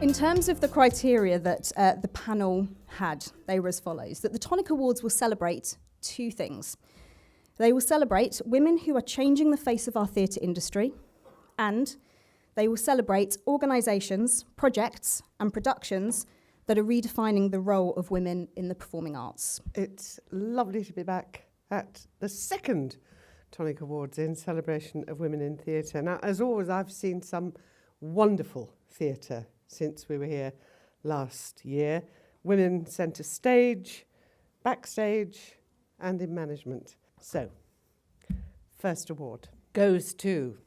In terms of the criteria that the panel had, they were as follows: that the Tonic Awards will celebrate two things. They will celebrate women who are changing the face of our theatre industry, and they will celebrate organisations, projects and productions that are redefining the role of women in the performing arts. It's lovely to be back at the second Tonic Awards in celebration of women in theatre. Now, as always, I've seen some wonderful theatre since we were here last year. Women centre stage, backstage and in management. So, first award goes to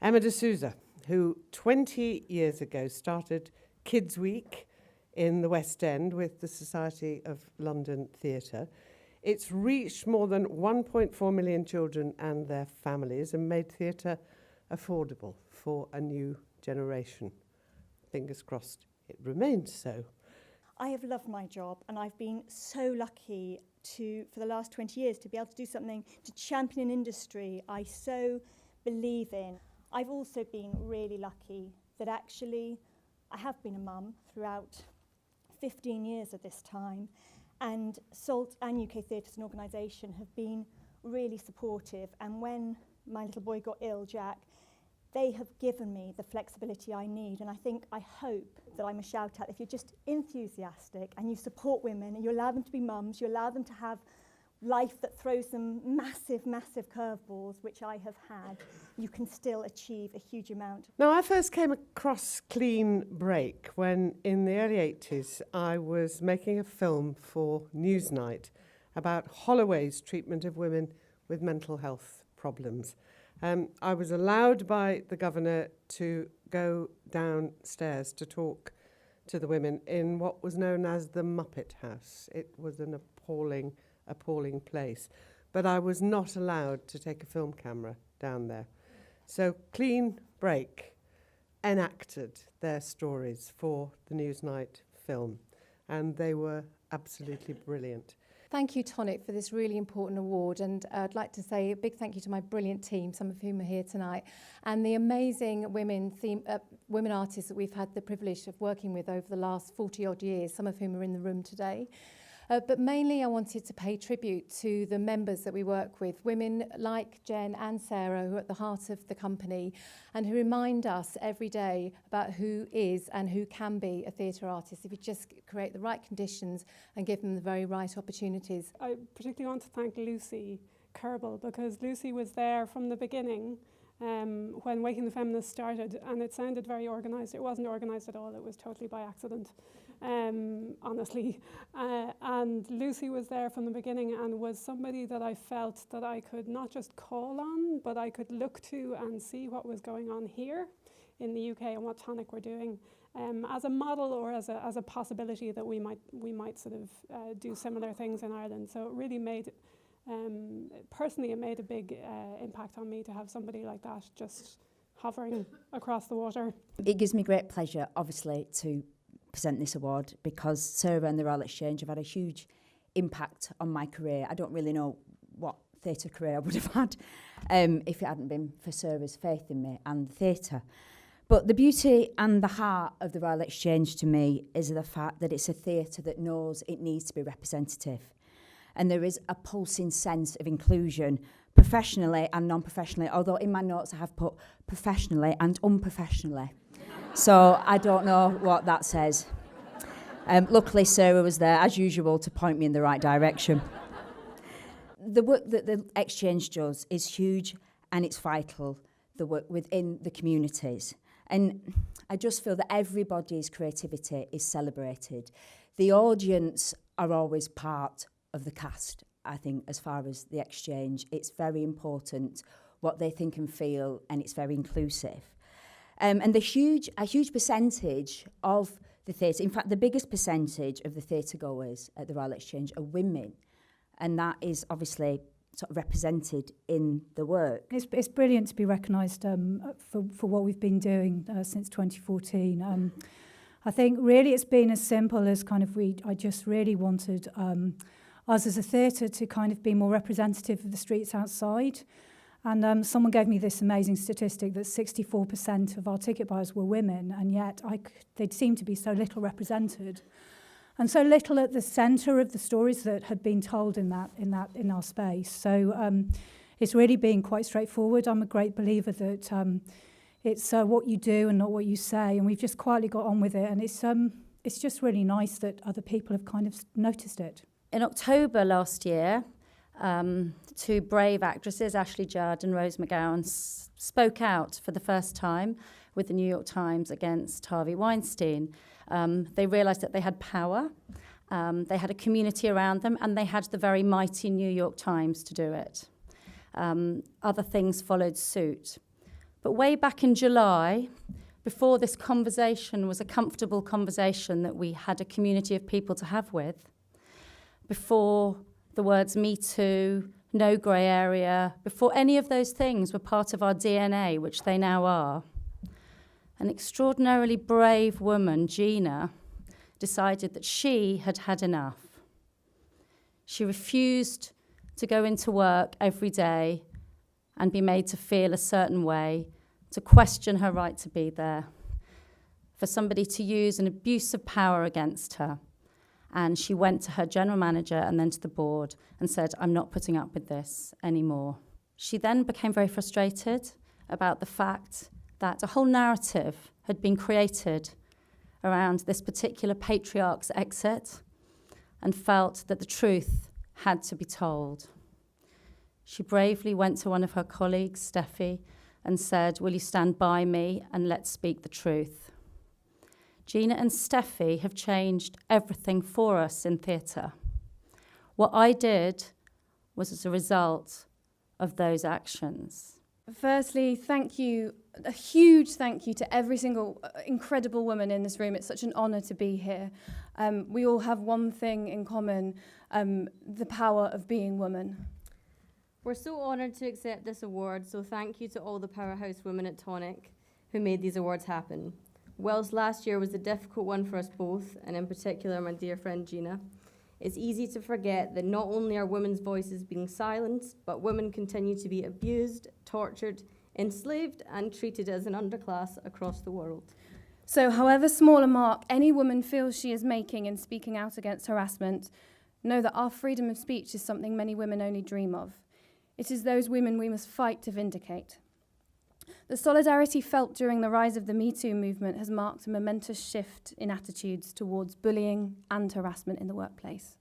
Emma de Souza, who 20 years ago started Kids Week in the West End with the Society of London Theatre. It's reached more than 1.4 million children and their families and made theatre affordable for a new generation. Fingers crossed it remains so. I have loved my job, and I've been so lucky for the last 20 years, to be able to do something to champion an industry I so believe in. I've also been really lucky that actually I have been a mum throughout 15 years of this time, and SALT and UK Theatre as an organisation have been really supportive, and when my little boy got ill, Jack, they have given me the flexibility I need, and I hope that I'm a shout out. If you're just enthusiastic and you support women and you allow them to be mums, you allow them to have life that throws them massive, massive curveballs, which I have had, you can still achieve a huge amount. Now, I first came across Clean Break when, in the early 80s, I was making a film for Newsnight about Holloway's treatment of women with mental health problems. I was allowed by the governor to go downstairs to talk to the women in what was known as the Muppet House. It was an appalling place. But I was not allowed to take a film camera down there. So Clean Break enacted their stories for the Newsnight film, and they were absolutely brilliant. Thank you, Tonic, for this really important award, and I'd like to say a big thank you to my brilliant team, some of whom are here tonight, and the amazing women artists that we've had the privilege of working with over the last 40-odd years, some of whom are in the room today. But mainly I wanted to pay tribute to the members that we work with, women like Jen and Sarah, who are at the heart of the company and who remind us every day about who is and who can be a theatre artist if you just create the right conditions and give them the very right opportunities. I particularly want to thank Lucy Caryl, because Lucy was there from the beginning when Waking the Feminists started, and it sounded very organised. It wasn't organised at all, it was totally by accident. Honestly. And Lucy was there from the beginning and was somebody that I felt that I could not just call on, but I could look to and see what was going on here in the UK and what Tonic were doing as a model or as a possibility that we might sort of do similar things in Ireland. So it really made, personally, it made a big impact on me to have somebody like that just hovering across the water. It gives me great pleasure, obviously, to present this award, because Sarah and the Royal Exchange have had a huge impact on my career. I don't really know what theatre career I would have had if it hadn't been for Sarah's faith in me and the theatre. But the beauty and the heart of the Royal Exchange to me is the fact that it's a theatre that knows it needs to be representative. And there is a pulsing sense of inclusion, professionally and non-professionally, although in my notes I have put professionally and unprofessionally. So I don't know what that says. Luckily, Sarah was there, as usual, to point me in the right direction. The work that the Exchange does is huge and it's vital, the work within the communities. And I just feel that everybody's creativity is celebrated. The audience are always part of the cast, I think, as far as the Exchange. It's very important what they think and feel, and it's very inclusive. And a huge percentage of the theatre, in fact, the biggest percentage of the theatre goers at the Royal Exchange are women. And that is obviously sort of represented in the work. It's brilliant to be recognised for what we've been doing since 2014. I think really it's been as simple as I just really wanted us as a theatre to kind of be more representative of the streets outside. And someone gave me this amazing statistic that 64% of our ticket buyers were women, and yet they'd seem to be so little represented, and so little at the centre of the stories that had been told in our space. So it's really been quite straightforward. I'm a great believer that it's what you do and not what you say, and we've just quietly got on with it. And it's just really nice that other people have kind of noticed it. In October last year, two brave actresses, Ashley Judd and Rose McGowan, spoke out for the first time with the New York Times against Harvey Weinstein. They realised that they had power, they had a community around them, and they had the very mighty New York Times to do it. Other things followed suit. But way back in July, before this conversation was a comfortable conversation that we had a community of people to have with, before the words MeToo, no grey area, before any of those things were part of our DNA, which they now are, an extraordinarily brave woman, Gina, decided that she had had enough. She refused to go into work every day and be made to feel a certain way, to question her right to be there, for somebody to use an abuse of power against her. And she went to her general manager and then to the board and said, I'm not putting up with this anymore. She then became very frustrated about the fact that a whole narrative had been created around this particular patriarch's exit and felt that the truth had to be told. She bravely went to one of her colleagues, Steffi, and said, will you stand by me and let's speak the truth? Gina and Steffi have changed everything for us in theatre. What I did was as a result of those actions. Firstly, thank you, a huge thank you to every single incredible woman in this room. It's such an honour to be here. We all have one thing in common, the power of being women. We're so honoured to accept this award, so thank you to all the powerhouse women at Tonic who made these awards happen. Whilst last year was a difficult one for us both, and in particular my dear friend Gina, it's easy to forget that not only are women's voices being silenced, but women continue to be abused, tortured, enslaved, and treated as an underclass across the world. So however small a mark any woman feels she is making in speaking out against harassment, know that our freedom of speech is something many women only dream of. It is those women we must fight to vindicate. The solidarity felt during the rise of the MeToo movement has marked a momentous shift in attitudes towards bullying and harassment in the workplace.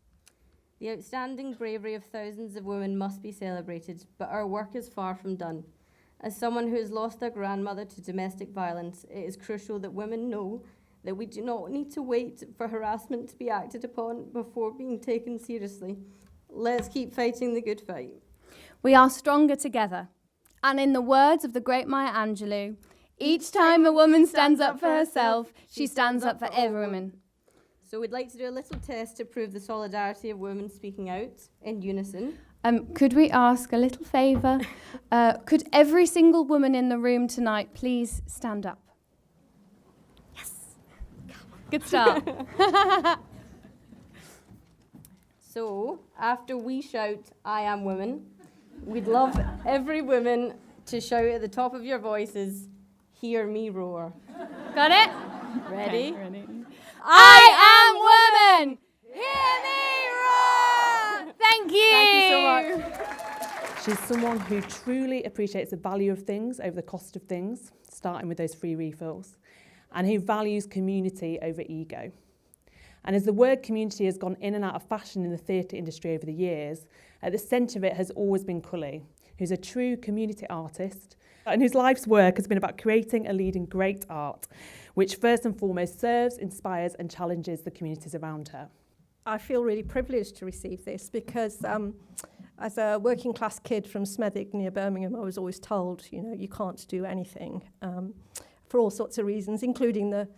The outstanding bravery of thousands of women must be celebrated, but our work is far from done. As someone who has lost their grandmother to domestic violence, it is crucial that women know that we do not need to wait for harassment to be acted upon before being taken seriously. Let's keep fighting the good fight. We are stronger together. And in the words of the great Maya Angelou, each time a woman stands up for herself, she stands up for every woman. So we'd like to do a little test to prove the solidarity of women speaking out in unison. Could we ask a little favour? Could every single woman in the room tonight please stand up? Yes. Good start. So, after we shout, I am woman, we'd love every woman to shout at the top of your voices, hear me roar. Got it? Ready? Okay, ready. I am woman! Hear me roar! Thank you! Thank you so much. She's someone who truly appreciates the value of things over the cost of things, starting with those free refills, and who values community over ego. And as the word community has gone in and out of fashion in the theatre industry over the years, at the centre of it has always been Cully, who's a true community artist and whose life's work has been about creating and leading great art, which first and foremost serves, inspires and challenges the communities around her. I feel really privileged to receive this because as a working class kid from Smethwick near Birmingham, I was always told, you can't do anything for all sorts of reasons, including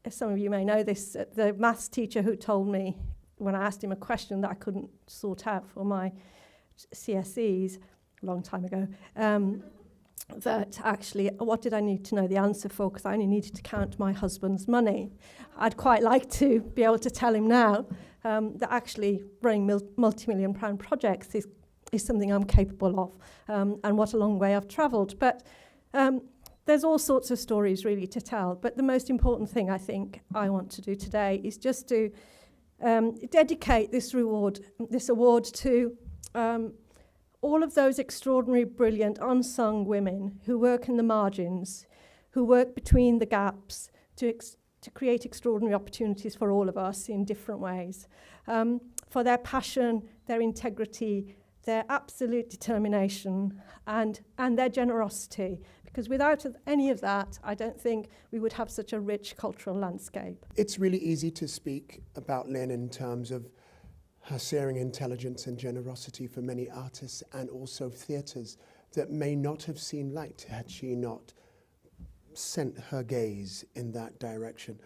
some of you may know this, the maths teacher who told me when I asked him a question that I couldn't sort out for my CSEs a long time ago, that actually, what did I need to know the answer for? Because I only needed to count my husband's money. I'd quite like to be able to tell him now that actually running multi-million-pound projects is is something I'm capable of, and what a long way I've travelled. But there's all sorts of stories really to tell. But the most important thing I think I want to do today is just to dedicate this award to all of those extraordinary, brilliant, unsung women who work in the margins, who work between the gaps to create extraordinary opportunities for all of us in different ways, for their passion, their integrity, their absolute determination, and their generosity. Because without any of that, I don't think we would have such a rich cultural landscape. It's really easy to speak about Lynn in terms of her searing intelligence and generosity for many artists and also theatres that may not have seen light had she not sent her gaze in that direction.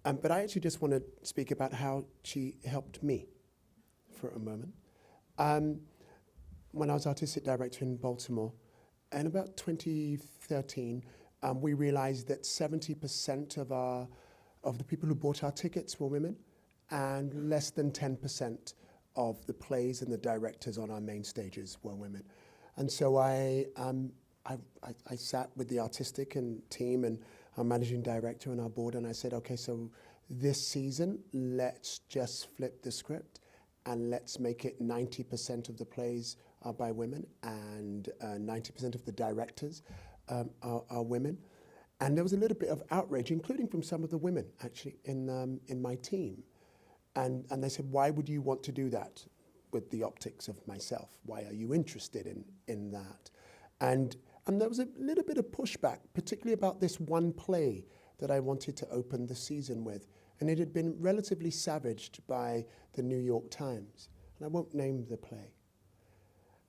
But I actually just want to speak about how she helped me for a moment. When I was artistic director in Baltimore, in about 2013, we realized that 70% of the people who bought our tickets were women, and less than 10% of the plays and the directors on our main stages were women. And so I sat with the artistic and team and our managing director and our board, and I said, okay, so this season, let's just flip the script and let's make it 90% of the plays are by women and 90% of the directors are women. And there was a little bit of outrage, including from some of the women, actually, in my team. And they said, why would you want to do that with the optics of myself? Why are you interested in that? And there was a little bit of pushback, particularly about this one play that I wanted to open the season with. And it had been relatively savaged by the New York Times. And I won't name the play.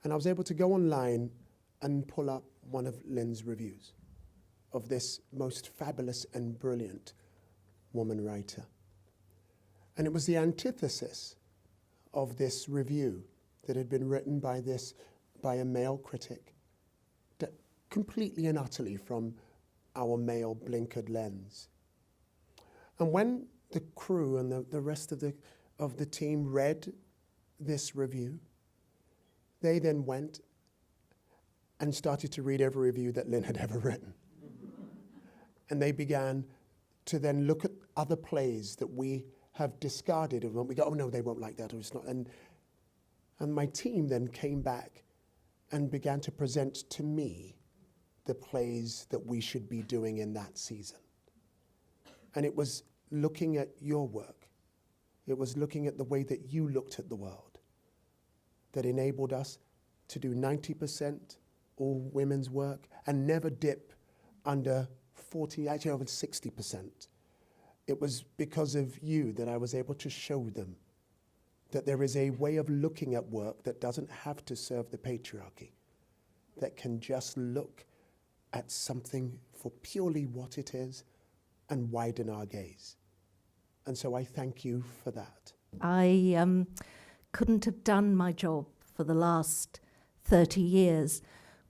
And I was able to go online and pull up one of Lynn's reviews of this most fabulous and brilliant woman writer. And it was the antithesis of this review that had been written by a male critic, completely and utterly from our male blinkered lens. And when the crew and the rest of the team read this review, they then went and started to read every review that Lynn had ever written. And they began to then look at other plays that we have discarded, and we go, oh no, they won't like that, or it's not. And my team then came back and began to present to me the plays that we should be doing in that season. And it was looking at your work. It was looking at the way that you looked at the world that enabled us to do 90% all women's work and never dip under 40, actually over 60%. It was because of you that I was able to show them that there is a way of looking at work that doesn't have to serve the patriarchy, that can just look at something for purely what it is and widen our gaze. And so I thank you for that. I couldn't have done my job for the last 30 years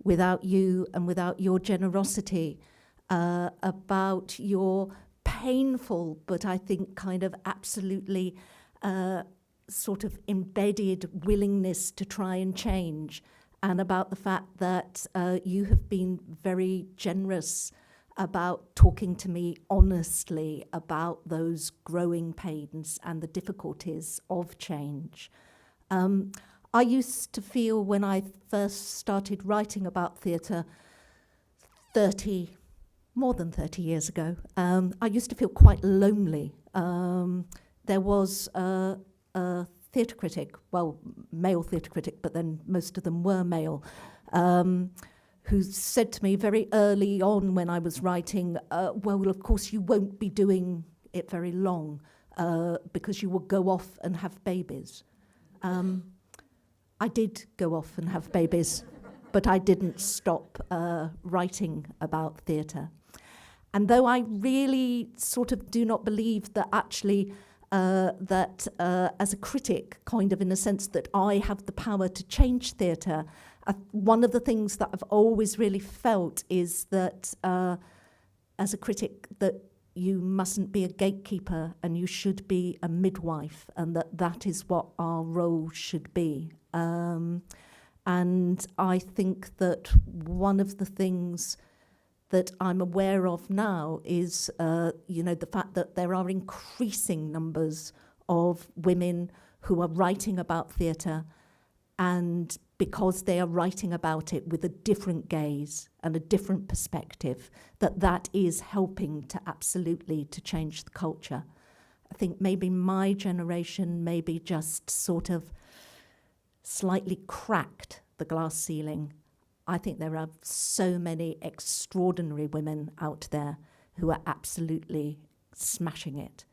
without you and without your generosity, about your painful, but I think kind of absolutely sort of embedded willingness to try and change, and about the fact that you have been very generous about talking to me honestly about those growing pains and the difficulties of change. I used to feel when I first started writing about theatre more than 30 years ago, I used to feel quite lonely. There was a theatre critic, well, male theatre critic, but then most of them were male, who said to me very early on when I was writing, well, of course you won't be doing it very long because you will go off and have babies. I did go off and have babies, but I didn't stop writing about theatre. And though I really sort of do not believe that actually that as a critic, kind of in a sense that I have the power to change theatre, one of the things that I've always really felt is that as a critic that you mustn't be a gatekeeper and you should be a midwife, and that is what our role should be. And I think that one of the things that I'm aware of now is, the fact that there are increasing numbers of women who are writing about theatre, and because they are writing about it with a different gaze and a different perspective, that is helping to absolutely to change the culture. I think maybe my generation maybe just sort of slightly cracked the glass ceiling. I think there are so many extraordinary women out there who are absolutely smashing it,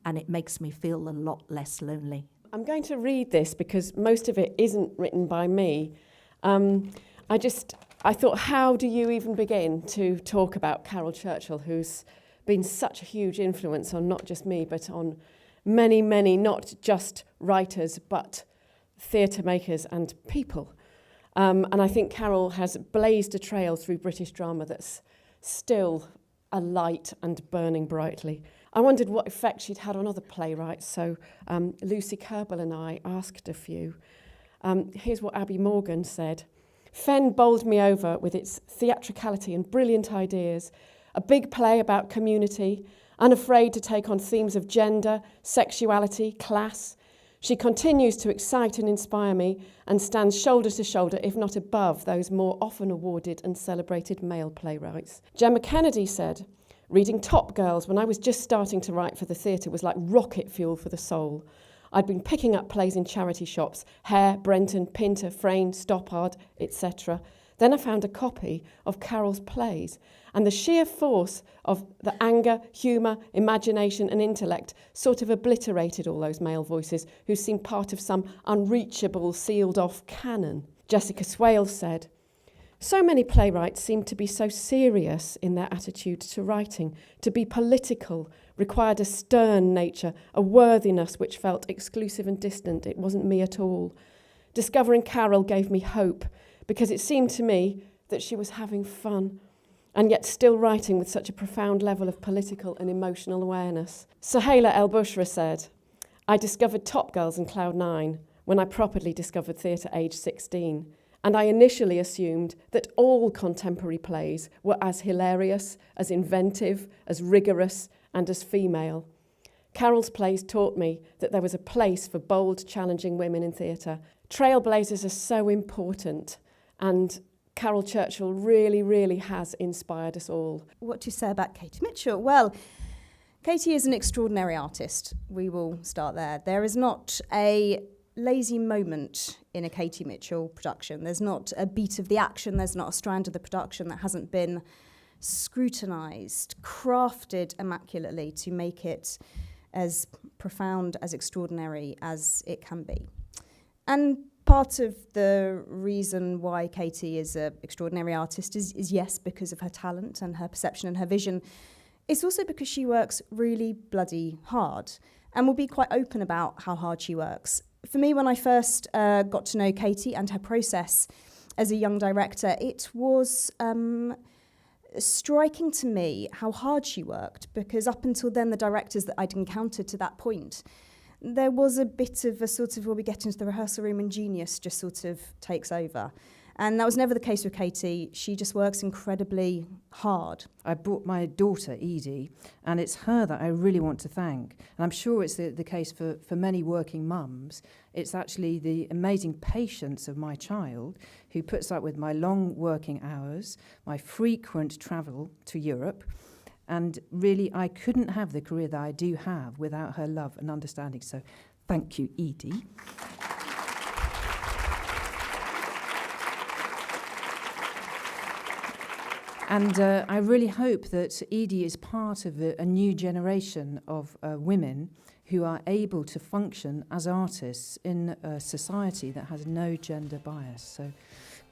and it makes me feel a lot less lonely. I'm going to read this because most of it isn't written by me. I thought, how do you even begin to talk about Caryl Churchill, who's been such a huge influence on not just me, but on many, many, not just writers, but theatre makers and people. And I think Caryl has blazed a trail through British drama that's still alight and burning brightly. I wondered what effect she'd had on other playwrights, so Lucy Kerbel and I asked a few. Here's what Abby Morgan said. Fen bowled me over with its theatricality and brilliant ideas, a big play about community, unafraid to take on themes of gender, sexuality, class. She continues to excite and inspire me and stands shoulder to shoulder, if not above, those more often awarded and celebrated male playwrights. Gemma Kennedy said, reading Top Girls when I was just starting to write for the theatre was like rocket fuel for the soul. I'd been picking up plays in charity shops, Hare, Brenton, Pinter, Frayne, Stoppard, etc. Then I found a copy of Carol's plays, and the sheer force of the anger, humour, imagination and intellect sort of obliterated all those male voices who seemed part of some unreachable, sealed-off canon. Jessica Swale said, so many playwrights seem to be so serious in their attitude to writing. To be political required a stern nature, a worthiness which felt exclusive and distant. It wasn't me at all. Discovering Caryl gave me hope, because it seemed to me that she was having fun and yet still writing with such a profound level of political and emotional awareness. Sohaila El-Bushra said, I discovered Top Girls in Cloud 9 when I properly discovered theatre aged 16. And I initially assumed that all contemporary plays were as hilarious, as inventive, as rigorous, and as female. Carol's plays taught me that there was a place for bold, challenging women in theatre. Trailblazers are so important, and Caryl Churchill really, really has inspired us all. What do you say about Katy Mitchell? Well, Katy is an extraordinary artist. We will start there. There is not a lazy moment in a Katy Mitchell production. There's not a beat of the action, there's not a strand of the production that hasn't been scrutinised, crafted immaculately to make it as profound, as extraordinary as it can be. And part of the reason why Katy is an extraordinary artist is yes, because of her talent and her perception and her vision. It's also because she works really bloody hard, and will be quite open about how hard she works. For me, when I first got to know Katy and her process as a young director, it was striking to me how hard she worked, because up until then, the directors that I'd encountered to that point, there was a bit of a sort of, when we get into the rehearsal room and genius just sort of takes over. And that was never the case with Katy. She just works incredibly hard. I brought my daughter, Edie, and it's her that I really want to thank. And I'm sure it's the case for many working mums. It's actually the amazing patience of my child who puts up with my long working hours, my frequent travel to Europe. And really, I couldn't have the career that I do have without her love and understanding. So thank you, Edie. And I really hope that Edie is part of a new generation of women who are able to function as artists in a society that has no gender bias. So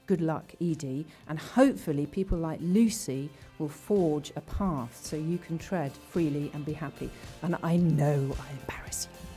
good luck, Edie. And hopefully people like Lucy will forge a path so you can tread freely and be happy. And I know I embarrass you.